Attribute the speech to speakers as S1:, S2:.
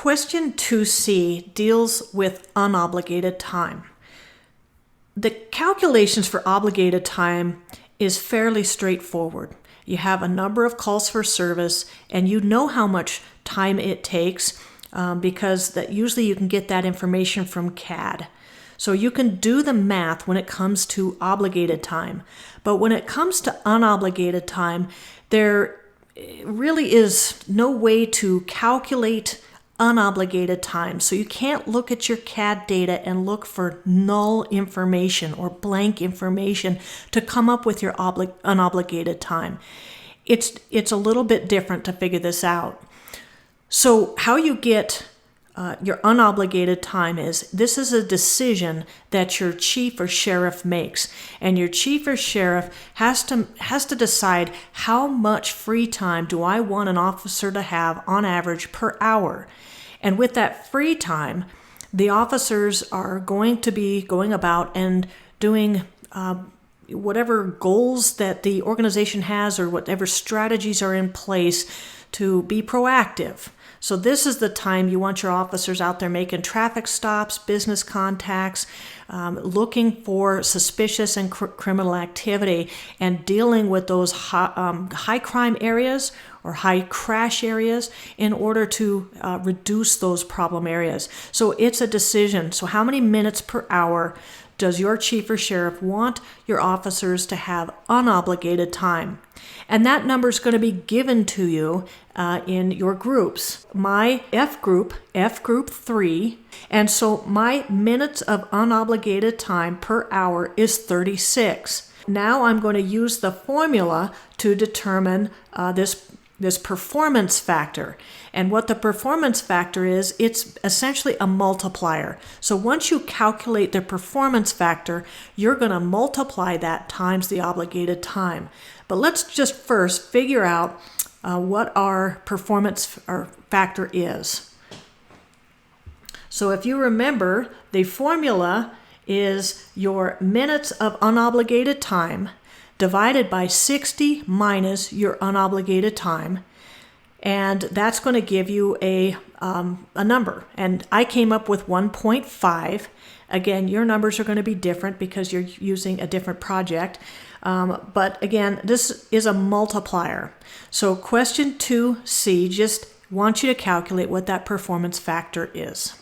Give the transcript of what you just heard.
S1: Question 2C deals with unobligated time. The calculations for obligated time is fairly straightforward. You have a number of calls for service and you know how much time it takes because usually you can get that information from CAD. So you can do the math when it comes to obligated time. But when it comes to unobligated time, there really is no way to calculate unobligated time. So you can't look at your CAD data and look for null information or blank information to come up with your unobligated time. It's a little bit different to figure this out. So how you get your unobligated time is, this is a decision that your chief or sheriff makes, and your chief or sheriff has to decide how much free time do I want an officer to have on average per hour. And with that free time, the officers are going to be going about and doing whatever goals that the organization has or whatever strategies are in place to be proactive. So this is the time you want your officers out there making traffic stops, business contacts, looking for suspicious and criminal activity, and dealing with those high crime areas or high crash areas in order to reduce those problem areas. So it's a decision. So how many minutes per hour does your chief or sheriff want your officers to have unobligated time? And that number is going to be given to you in your groups. My F group 3, and so my minutes of unobligated time per hour is 36. Now I'm going to use the formula to determine this performance factor. And what the performance factor is, it's essentially a multiplier. So once you calculate the performance factor, you're going to multiply that times the obligated time. But let's just first figure out what our performance factor is. So if you remember, the formula is your minutes of unobligated time divided by 60 minus your unobligated time, and that's going to give you a number. And I came up with 1.5. Again, your numbers are going to be different because you're using a different project. But again, this is a multiplier. So question 2C just wants you to calculate what that performance factor is.